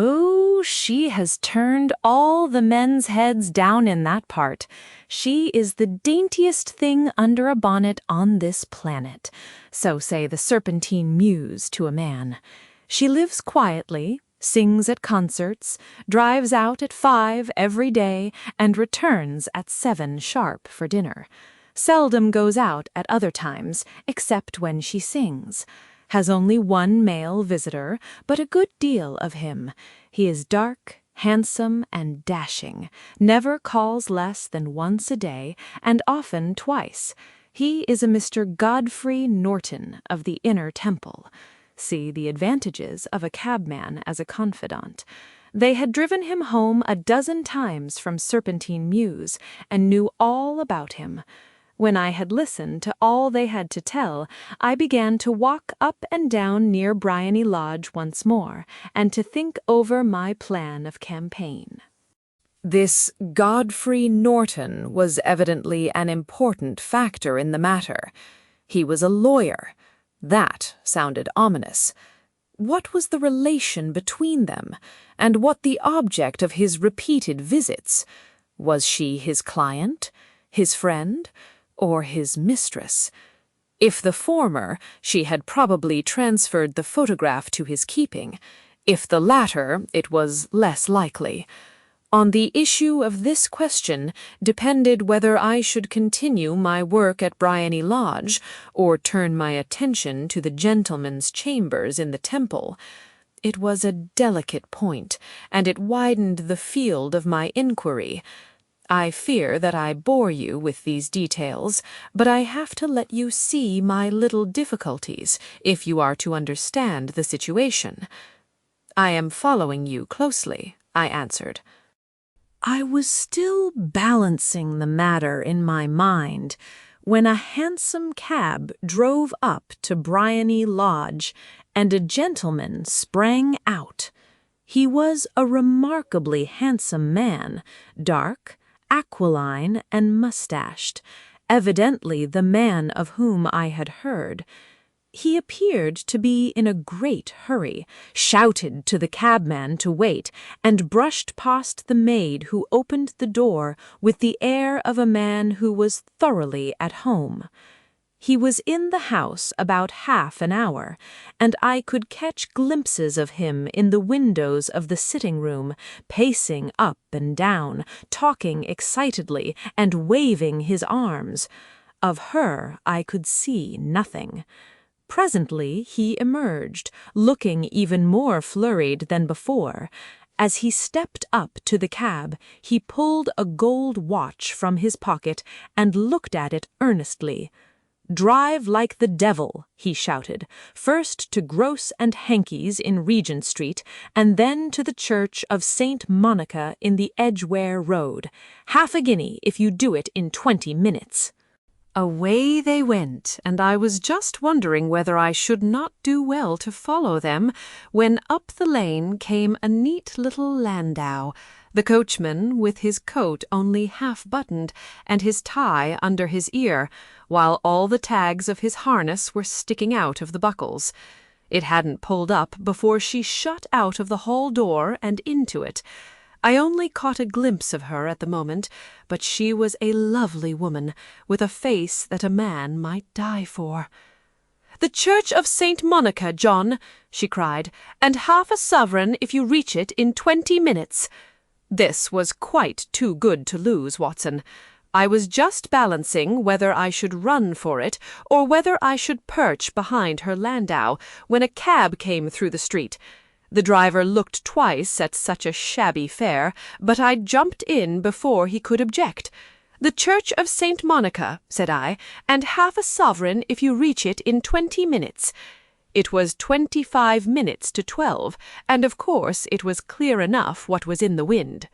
Oh, she has turned all the men's heads down in that part. She is the daintiest thing under a bonnet on this planet, so say the Serpentine Muse to a man. She lives quietly, sings at concerts, drives out at 5 every day, and returns at 7 sharp for dinner. Seldom goes out at other times, except when she sings. Has only one male visitor, but a good deal of him. He is dark, handsome, and dashing, never calls less than once a day, and often twice. He is a Mr. Godfrey Norton of the Inner Temple. See the advantages of a cabman as a confidant. They had driven him home a dozen times from Serpentine Mews, and knew all about him. When I had listened to all they had to tell, I began to walk up and down near Bryony Lodge once more, and to think over my plan of campaign. This Godfrey Norton was evidently an important factor in the matter. He was a lawyer. That sounded ominous. What was the relation between them, and what the object of his repeated visits? Was she his client, his friend, or his mistress? If the former, she had probably transferred the photograph to his keeping. If the latter, it was less likely. On the issue of this question depended whether I should continue my work at Bryony Lodge or turn my attention to the gentlemen's chambers in the Temple. It was a delicate point, and it widened the field of my inquiry. I fear that I bore you with these details, but I have to let you see my little difficulties if you are to understand the situation. I am following you closely, I answered. I was still balancing the matter in my mind when a handsome cab drove up to Bryony Lodge, and a gentleman sprang out. He was a remarkably handsome man, dark, aquiline, and mustached, evidently the man of whom I had heard. He appeared to be in a great hurry, shouted to the cabman to wait, and brushed past the maid who opened the door with the air of a man who was thoroughly at home. He was in the house about half an hour, and I could catch glimpses of him in the windows of the sitting-room, pacing up and down, talking excitedly, and waving his arms. Of her I could see nothing. Presently he emerged, looking even more flurried than before. As he stepped up to the cab, he pulled a gold watch from his pocket and looked at it earnestly. "Drive like the devil," he shouted, "first to Gross and Hankey's in Regent Street, and then to the Church of St. Monica in the Edgware Road. Half a guinea if you do it in 20 minutes. Away they went, and I was just wondering whether I should not do well to follow them, when up the lane came a neat little landau, the coachman with his coat only half buttoned and his tie under his ear, while all the tags of his harness were sticking out of the buckles. It hadn't pulled up before she shut out of the hall door and into it. I only caught a glimpse of her at the moment, but she was a lovely woman, with a face that a man might die for. "The Church of St. Monica, John," she cried, "and half a sovereign if you reach it in 20 minutes. This was quite too good to lose, Watson. I was just balancing whether I should run for it or whether I should perch behind her landau when a cab came through the street. The driver looked twice at such a shabby fare, but I jumped in before he could object. 'The Church of St. Monica,' said I, 'and half a sovereign if you reach it in 20 minutes. It was 25 minutes to 12, and of course it was clear enough what was in the wind.